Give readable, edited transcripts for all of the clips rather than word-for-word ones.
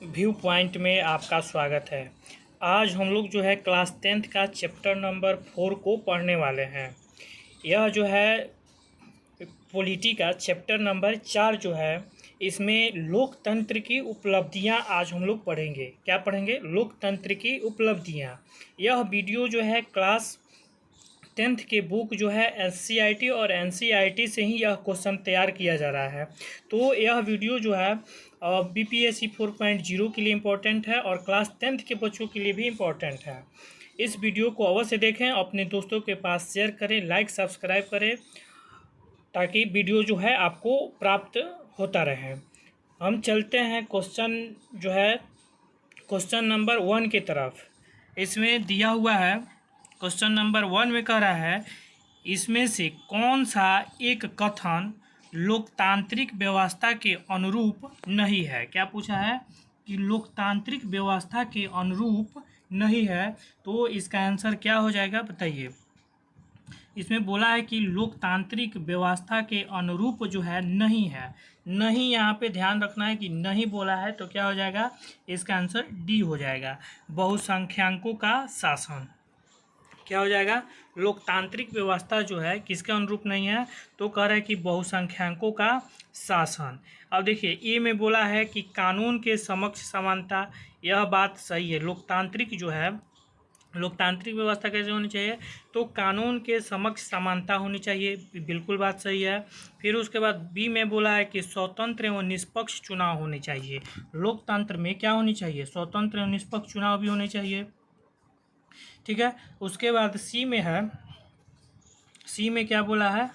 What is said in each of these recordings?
View point में आपका स्वागत है। आज हम लोग जो है क्लास 10th का चैप्टर नंबर 4 को पढ़ने वाले हैं। यह जो है पॉलिटी का चैप्टर नंबर 4 जो है, इसमें लोकतंत्र की उपलब्धियां आज हम लोग पढ़ेंगे। क्या पढ़ेंगे? लोकतंत्र की उपलब्धियां। यह वीडियो जो है क्लास 10th के बुक जो है एससीईआरटी और एनसीईआरटी से ही यह क्वेश्चन तैयार किया जा रहा है। तो यह वीडियो जो है बीपीएससी 4.0 के लिए इम्पोर्टेंट है और क्लास 10th के बच्चों के लिए भी इम्पोर्टेंट है। इस वीडियो को अवश्य देखें, अपने दोस्तों के पास शेयर करें, लाइक सब्सक्राइब करें, ताकि वीडियो जो है आपको प्राप्त होता रहे। हम चलते हैं क्वेश्चन जो है क्वेश्चन नंबर 1 की तरफ। इसमें दिया हुआ है, क्वेश्चन नंबर 1 में कह रहा है, इसमें से कौन सा एक कथन लोकतांत्रिक व्यवस्था के अनुरूप नहीं है। क्या पूछा है कि लोकतांत्रिक व्यवस्था के अनुरूप नहीं है, तो इसका आंसर क्या हो जाएगा बताइए। इसमें बोला है कि लोकतांत्रिक व्यवस्था के अनुरूप जो है नहीं है। नहीं यहाँ पे ध्यान रखना है कि नहीं बोला है, तो क्या हो जाएगा, इसका आंसर डी हो जाएगा, बहुसंख्यकों का शासन। क्या हो जाएगा, लोकतांत्रिक व्यवस्था जो है किसके अनुरूप नहीं है, तो कह रहे हैं कि बहुसंख्यकों का शासन। अब देखिए ए में बोला है कि कानून के समक्ष समानता, यह बात सही है। लोकतांत्रिक जो है, लोकतांत्रिक व्यवस्था कैसे होनी चाहिए, तो कानून के समक्ष समानता होनी चाहिए, बिल्कुल बात सही है। फिर उसके बाद बी में बोला है कि स्वतंत्र एवं निष्पक्ष चुनाव होने चाहिए। लोकतंत्र में क्या होनी चाहिए, स्वतंत्र एवं निष्पक्ष चुनाव भी होने चाहिए, ठीक है। उसके बाद सी में है, सी में क्या बोला है,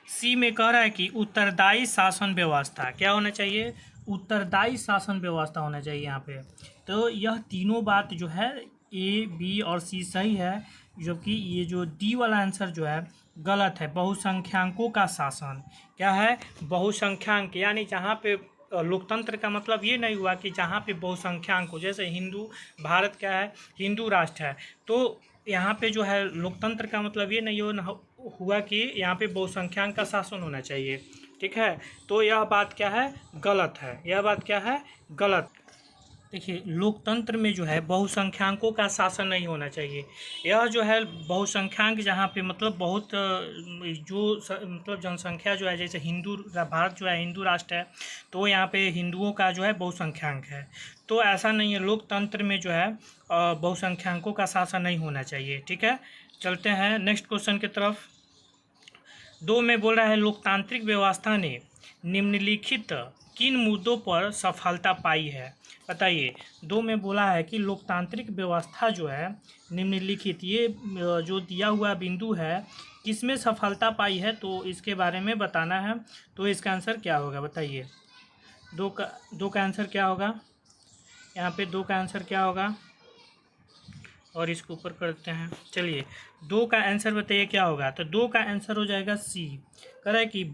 सी में कह रहा है कि उत्तरदायी शासन व्यवस्था क्या होना चाहिए, उत्तरदायी शासन व्यवस्था होना चाहिए यहाँ पे। तो यह तीनों बात जो है ए बी और सी सही है, जबकि ये जो डी वाला आंसर जो है गलत है। बहुसंख्यकों का शासन क्या है, बहुसंख्यक, यानी जहाँ पे लोकतंत्र का मतलब ये नहीं हुआ कि जहाँ पे बहुसंख्यक हो, जैसे हिंदू, भारत क्या है, हिंदू राष्ट्र है, तो यहाँ पे जो है लोकतंत्र का मतलब ये नहीं हुआ कि यहाँ पे बहुसंख्यक का शासन होना चाहिए, ठीक है। तो यह बात क्या है, गलत है, यह बात क्या है, गलत। देखिए लोकतंत्र में जो है बहुसंख्यकों का शासन नहीं होना चाहिए। यह जो है बहुसंख्यक जहाँ पे मतलब बहुत मतलब जनसंख्या जो है, जैसे हिंदू, भारत जो है हिंदू राष्ट्र है, तो यहाँ पे हिंदुओं का जो है बहुसंख्यक है। तो ऐसा नहीं है, लोकतंत्र में जो है बहुसंख्यकों का शासन नहीं होना चाहिए, ठीक है। चलते हैं नेक्स्ट क्वेश्चन की तरफ। 2 में बोल रहा है, लोकतांत्रिक व्यवस्था ने निम्नलिखित किन मुद्दों पर सफलता पाई है, बताइए। 2 में बोला है कि लोकतांत्रिक व्यवस्था जो है निम्नलिखित, ये जो दिया हुआ बिंदु है किसमें सफलता पाई है, तो इसके बारे में बताना है। तो इसका आंसर क्या होगा बताइए। 2 का आंसर क्या होगा, यहाँ पे 2 का आंसर क्या होगा, और इसको ऊपर करते हैं। चलिए 2 का आंसर बताइए क्या होगा, तो 2 का आंसर हो जाएगा सी। कह रहा है कि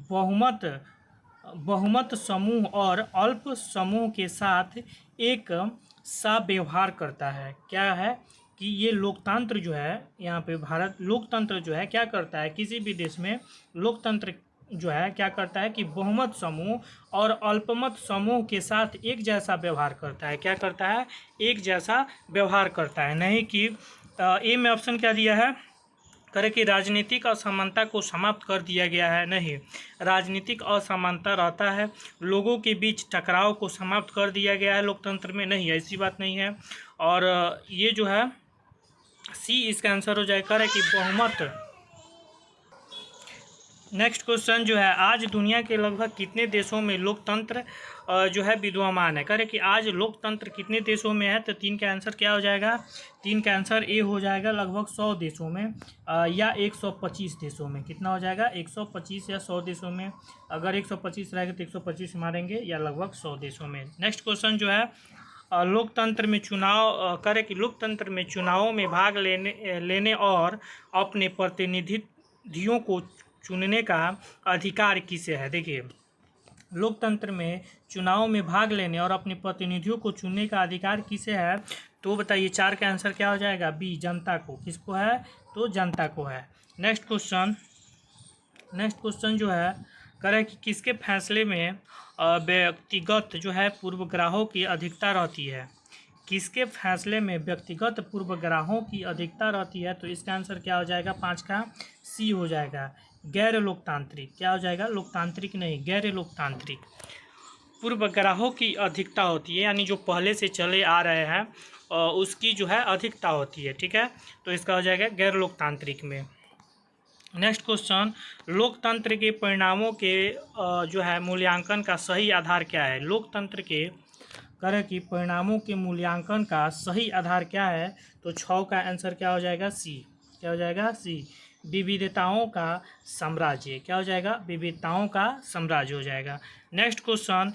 बहुमत समूह और अल्प समूह के साथ एक सा व्यवहार करता है। क्या है कि ये लोकतंत्र जो है, यहाँ पे भारत लोकतंत्र जो है क्या करता है, किसी भी देश में लोकतंत्र जो है क्या करता है कि बहुमत समूह और अल्पमत समूह के साथ एक जैसा व्यवहार करता है। क्या करता है, एक जैसा व्यवहार करता है, नहीं कि ए में ऑप्शन क्या दिया है, करे कि राजनीतिक असमानता को समाप्त कर दिया गया है। नहीं, राजनीतिक असमानता रहता है, लोगों के बीच टकराव को समाप्त कर दिया गया है लोकतंत्र में, नहीं ऐसी बात नहीं है। और ये जो है सी इसका आंसर हो जाएगा, करे कि बहुमत। नेक्स्ट क्वेश्चन जो है, आज दुनिया के लगभग कितने देशों में लोकतंत्र जो है विद्यमान है। करें कि आज लोकतंत्र कितने देशों में है, तो 3 का आंसर क्या हो जाएगा, 3 का आंसर ए हो जाएगा, लगभग 100 देशों में या 125 देशों में। कितना हो जाएगा, 125 या 100 देशों में। अगर 125 रहेगा तो 125 मारेंगे, या लगभग 100 देशों में। नेक्स्ट क्वेश्चन जो है, लोकतंत्र में चुनाव, करें कि लोकतंत्र में चुनावों में भाग लेने और अपने प्रतिनिधियों को चुनने का अधिकार किसे है। देखिए लोकतंत्र में चुनाव में भाग लेने और अपने प्रतिनिधियों को चुनने का अधिकार किसे है, तो बताइए। 4 का आंसर क्या हो जाएगा, बी, जनता को। किसको है, तो जनता को है। नेक्स्ट क्वेश्चन जो है, करें कि किसके फैसले में व्यक्तिगत जो है पूर्वाग्रहों की अधिकता रहती है? किसके फैसले में व्यक्तिगत पूर्वाग्रहों की अधिकता रहती है? तो इसका आंसर क्या हो जाएगा? 5 का सी हो जाएगा, गैर लोकतांत्रिक। क्या हो जाएगा? लोकतांत्रिक नहीं, गैर लोकतांत्रिक। पूर्वाग्रहों की अधिकता होती है, यानी जो पहले से चले आ रहे हैं उसकी जो है अधिकता होती है। ठीक है, तो इसका हो जाएगा गैर लोकतांत्रिक में। नेक्स्ट क्वेश्चन, लोकतंत्र के परिणामों के जो है मूल्यांकन का सही आधार क्या है? लोकतंत्र के कार्य की परिणामों के मूल्यांकन का सही आधार क्या है? तो 6 का आंसर क्या हो जाएगा? सी। क्या हो जाएगा? सी, विविधताओं का साम्राज्य। क्या हो जाएगा? विविधताओं का साम्राज्य हो जाएगा। नेक्स्ट क्वेश्चन,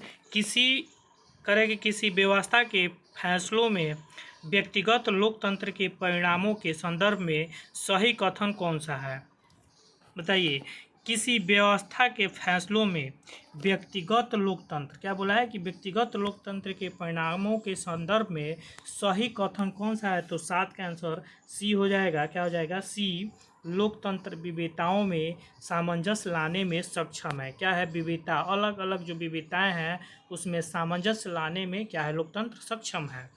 किसी व्यवस्था के फैसलों में व्यक्तिगत लोकतंत्र के परिणामों के संदर्भ में सही कथन कौन सा है? बताइए, किसी व्यवस्था के फैसलों में व्यक्तिगत लोकतंत्र, क्या बोला है कि व्यक्तिगत लोकतंत्र के परिणामों के संदर्भ में सही कथन कौन सा है? तो 7 का आंसर सी हो जाएगा। क्या हो जाएगा? सी, लोकतंत्र विविधताओं में सामंजस्य लाने में सक्षम है। क्या है? विविधता, अलग अलग जो विविधताएं हैं उसमें सामंजस्य लाने में क्या है? लोकतंत्र सक्षम है।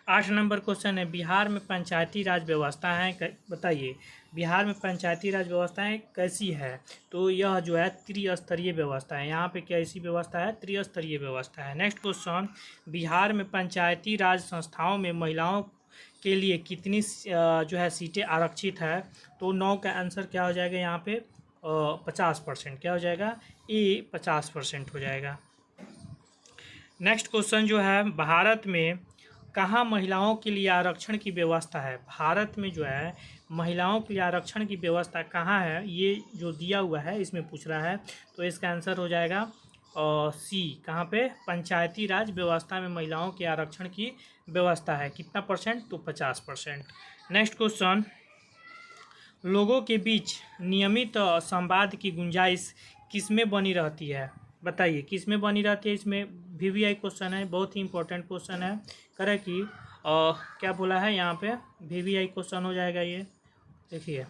8 नंबर क्वेश्चन है, बिहार में पंचायती राज व्यवस्था है, बताइए बिहार में पंचायती राज व्यवस्थाएं कैसी है? तो यह जो है त्रिस्तरीय व्यवस्था है। यहाँ पे कैसी व्यवस्था है? त्रिस्तरीय व्यवस्था है। नेक्स्ट क्वेश्चन, बिहार में पंचायती राज संस्थाओं में महिलाओं के लिए कितनी जो है सीटें आरक्षित है? तो 9 का आंसर क्या हो जाएगा यहाँ पे? 50%। क्या हो जाएगा? ए 50% हो जाएगा। नेक्स्ट क्वेश्चन जो है, भारत में कहाँ महिलाओं के लिए आरक्षण की व्यवस्था है? भारत में जो है महिलाओं के लिए आरक्षण की व्यवस्था कहाँ है? ये जो दिया हुआ है इसमें पूछ रहा है, तो इसका आंसर हो जाएगा सी। कहाँ पे? पंचायती राज व्यवस्था में महिलाओं के आरक्षण की व्यवस्था है। कितना परसेंट? तो 50%। नेक्स्ट क्वेश्चन, लोगों के बीच नियमित संवाद की गुंजाइश किसमें बनी रहती है? बताइए किसमें बनी रहती है? इसमें वीवीआई क्वेश्चन है, बहुत ही इंपॉर्टेंट क्वेश्चन है। करे कि क्या बोला है यहाँ पे? वीवीआई क्वेश्चन हो जाएगा ये। देखिए,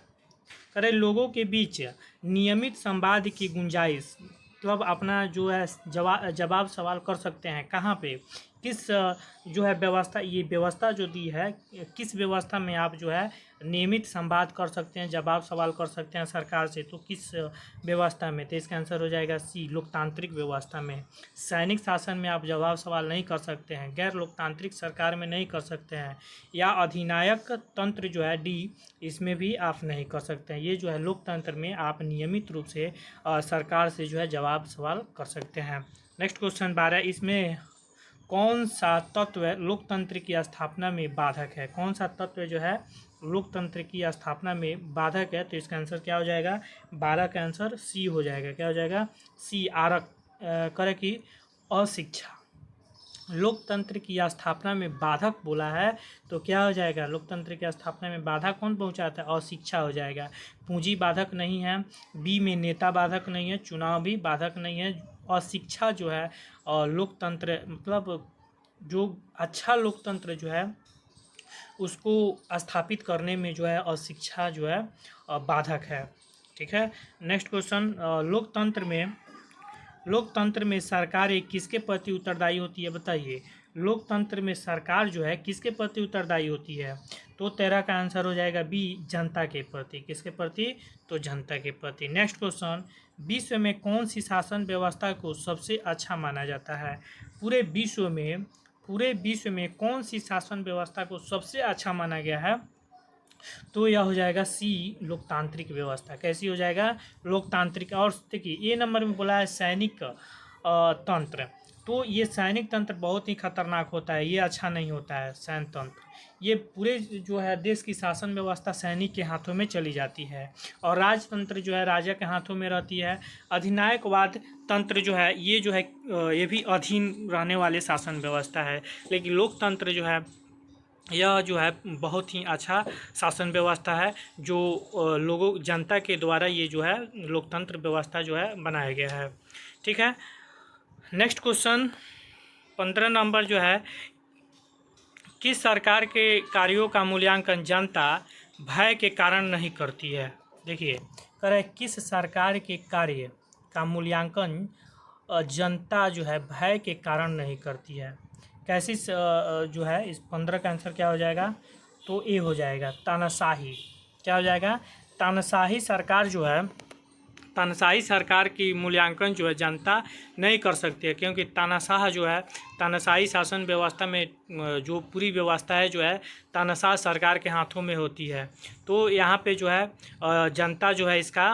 करे लोगों के बीच नियमित संवाद की गुंजाइश, मतलब अपना जो है जवाब सवाल कर सकते हैं कहाँ पे? किस जो है व्यवस्था, ये व्यवस्था जो दी है, किस व्यवस्था में आप जो है नियमित संवाद कर सकते हैं, जवाब सवाल कर सकते हैं सरकार से? तो किस व्यवस्था में? तो इसका आंसर हो जाएगा सी, लोकतांत्रिक व्यवस्था में। सैनिक शासन में आप जवाब सवाल नहीं कर सकते हैं, गैर लोकतांत्रिक सरकार में नहीं कर सकते हैं, या अधिनायक तंत्र जो है डी, इसमें भी आप नहीं कर सकते हैं। ये जो है लोकतंत्र में आप नियमित रूप से सरकार से जो है जवाब सवाल कर सकते हैं। नेक्स्ट क्वेश्चन 12, इसमें कौन सा तत्व लोकतंत्र की स्थापना में बाधक है? कौन सा तत्व जो है लोकतंत्र की स्थापना में बाधक है? तो इसका आंसर क्या हो जाएगा? 12 का आंसर सी हो जाएगा। क्या हो जाएगा? सी, करे कि अशिक्षा। लोकतंत्र की स्थापना में बाधक बोला है, तो क्या हो जाएगा? लोकतंत्र की स्थापना में बाधा कौन पहुंचाता है? अशिक्षा हो जाएगा। पूंजी बाधक नहीं है, बी में नेता बाधक नहीं है, चुनाव भी बाधक नहीं है, अशिक्षा जो है लोकतंत्र, मतलब जो अच्छा लोकतंत्र जो है उसको स्थापित करने में जो है अशिक्षा जो है बाधक है। ठीक है। नेक्स्ट क्वेश्चन, लोकतंत्र में सरकार एक किसके प्रति उत्तरदायी होती है? बताइए, लोकतंत्र में सरकार जो है किसके प्रति उत्तरदायी होती है? तो 13 का आंसर हो जाएगा बी, जनता के प्रति। किसके प्रति? तो जनता के प्रति। नेक्स्ट क्वेश्चन, विश्व में कौन सी शासन व्यवस्था को सबसे अच्छा माना जाता है? पूरे विश्व में कौन सी शासन व्यवस्था को सबसे अच्छा माना गया है? तो यह हो जाएगा सी, लोकतांत्रिक व्यवस्था। कैसी हो जाएगा? लोकतांत्रिक। और देखिए ए नंबर में बोला है सैनिक तंत्र, तो ये सैनिक तंत्र बहुत ही खतरनाक होता है, ये अच्छा नहीं होता है सैन्य तंत्र। ये पूरे जो है देश की शासन व्यवस्था सैनिक के हाथों में चली जाती है, और राजतंत्र जो है राजा के हाथों में रहती है। अधिनायकवाद तंत्र जो है ये भी अधीन रहने वाले शासन व्यवस्था है। लेकिन लोकतंत्र जो है यह जो है बहुत ही अच्छा शासन व्यवस्था है, जो लोगों जनता के द्वारा ये जो है लोकतंत्र व्यवस्था जो है बनाया गया है। ठीक है। नेक्स्ट क्वेश्चन 15 नंबर जो है, किस सरकार के कार्यों का मूल्यांकन जनता भय के कारण नहीं करती है? देखिए, किस सरकार के कार्य का मूल्यांकन जनता जो है भय के कारण नहीं करती है। कैसी जो है इस 15 का आंसर क्या हो जाएगा, तो ए हो जाएगा, तानाशाही। क्या हो जाएगा, तानाशाही सरकार जो है, तानाशाही सरकार की मूल्यांकन जो है जनता नहीं कर सकती है, क्योंकि तानाशाह जो है, तानाशाही शासन व्यवस्था में जो पूरी व्यवस्था है जो है तानाशाह सरकार के हाथों में होती है। तो यहाँ पे जो है जनता जो है इसका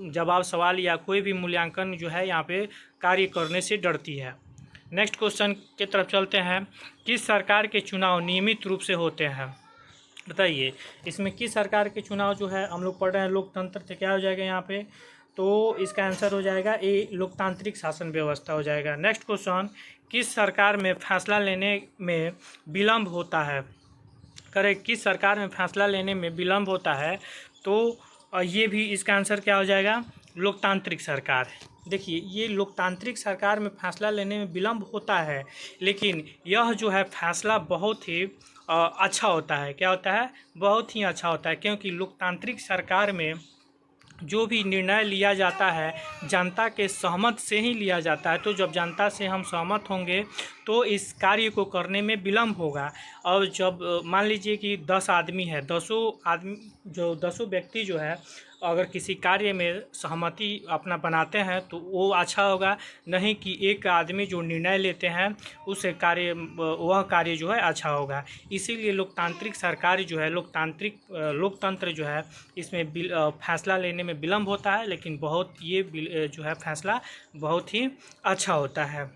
जवाब सवाल या कोई भी मूल्यांकन जो है यहाँ पे कार्य करने से डरती है। नेक्स्ट क्वेश्चन की तरफ चलते हैं। किस सरकार के चुनाव नियमित रूप से होते हैं, बताइए। इसमें किस सरकार के चुनाव जो है हम लोग पढ़ रहे हैं लोकतंत्र, तो क्या हो जाएगा यहाँ पे, तो इसका आंसर हो जाएगा ए, लोकतांत्रिक शासन व्यवस्था हो जाएगा। नेक्स्ट क्वेश्चन, किस सरकार में फैसला लेने में विलम्ब होता है, करेक्ट, किस सरकार में फैसला लेने में विलम्ब होता है, तो ये भी इसका आंसर क्या हो जाएगा, लोकतांत्रिक सरकार। देखिए ये लोकतांत्रिक सरकार में फैसला लेने में विलम्ब होता है, लेकिन यह जो है फैसला बहुत ही अच्छा होता है। क्या होता है, बहुत ही अच्छा होता है, क्योंकि लोकतांत्रिक सरकार में जो भी निर्णय लिया जाता है जनता के सहमत से ही लिया जाता है। तो जब जनता से हम सहमत होंगे तो इस कार्य को करने में विलम्ब होगा। और जब मान लीजिए कि 10 आदमी है, 10 व्यक्ति जो है अगर किसी कार्य में सहमति अपना बनाते हैं तो वो अच्छा होगा, नहीं कि एक आदमी जो निर्णय लेते हैं उस कार्य वह कार्य जो है अच्छा होगा। इसीलिए लोकतांत्रिक सरकार जो है, लोकतंत्र जो है इसमें फैसला लेने में विलम्ब होता है, लेकिन बहुत ये जो है फैसला बहुत ही अच्छा होता है।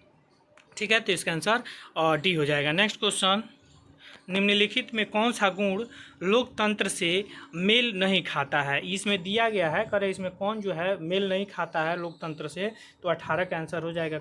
ठीक है, तो इसका आंसर डी हो जाएगा। नेक्स्ट क्वेश्चन, निम्नलिखित में कौन सा गुण लोकतंत्र से मेल नहीं खाता है, इसमें दिया गया है, करे इसमें कौन जो है मेल नहीं खाता है लोकतंत्र से, तो 18 का आंसर हो जाएगा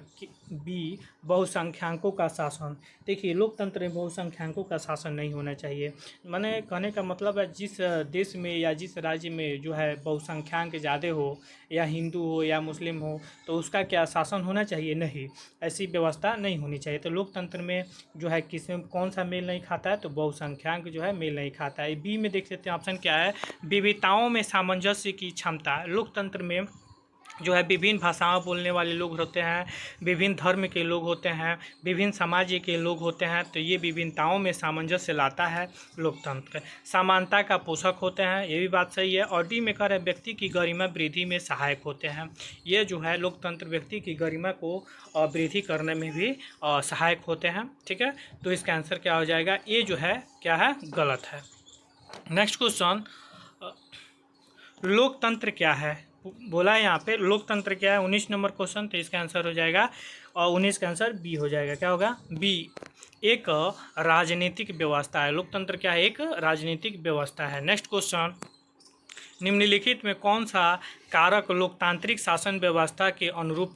बी, बहुसंख्यकों का शासन। देखिए लोकतंत्र में बहुसंख्यकों का शासन नहीं होना चाहिए। मैंने कहने का मतलब है जिस देश में या जिस राज्य में जो है बहुसंख्यक ज़्यादा हो, या हिंदू हो या मुस्लिम हो, तो उसका क्या शासन होना चाहिए, नहीं, ऐसी व्यवस्था नहीं होनी चाहिए। तो लोकतंत्र में जो है किसमें कौन सा मेल नहीं खाता है, तो बहुसंख्यक जो है मेल नहीं खाता है। बी में देख सकते हैं ऑप्शन क्या है, विविधताओं में सामंजस्य की क्षमता। लोकतंत्र में जो है विभिन्न भाषाओं बोलने वाले लोग होते हैं, विभिन्न धर्म के लोग होते हैं, विभिन्न समाज के लोग होते हैं, तो ये विभिन्नताओं में सामंजस्य लाता है लोकतंत्र। समानता का पोषक होते हैं, ये भी बात सही है। और डी में कह रहे हैं व्यक्ति की गरिमा वृद्धि में सहायक होते हैं। ये जो है लोकतंत्र व्यक्ति की गरिमा को वृद्धि करने में भी सहायक होते हैं। ठीक है, तो इसका आंसर क्या हो जाएगा, ये जो है क्या है, गलत है। नेक्स्ट क्वेश्चन, लोकतंत्र क्या है, बोला है यहाँ पे लोकतंत्र क्या है, 19 नंबर क्वेश्चन, तो इसका आंसर हो जाएगा और 19 का आंसर बी हो जाएगा। क्या होगा, बी, एक राजनीतिक व्यवस्था है। लोकतंत्र क्या है, एक राजनीतिक व्यवस्था है। नेक्स्ट क्वेश्चन, निम्नलिखित में कौन सा कारक लोकतांत्रिक शासन व्यवस्था के अनुरूप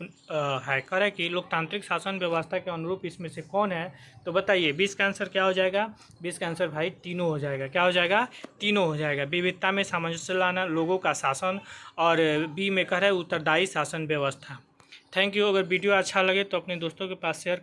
है, करे कि लोकतांत्रिक शासन व्यवस्था के अनुरूप इसमें से कौन है, तो बताइए। 20 का आंसर क्या हो जाएगा, 20 का आंसर भाई तीनों हो जाएगा। क्या हो जाएगा, तीनों हो जाएगा। विविधता में सामंजस्य लाना, लोगों का शासन, और बी में कह रहे हैं उत्तरदायी शासन व्यवस्था। Thank you. अगर वीडियो अच्छा लगे तो अपने दोस्तों के पास शेयर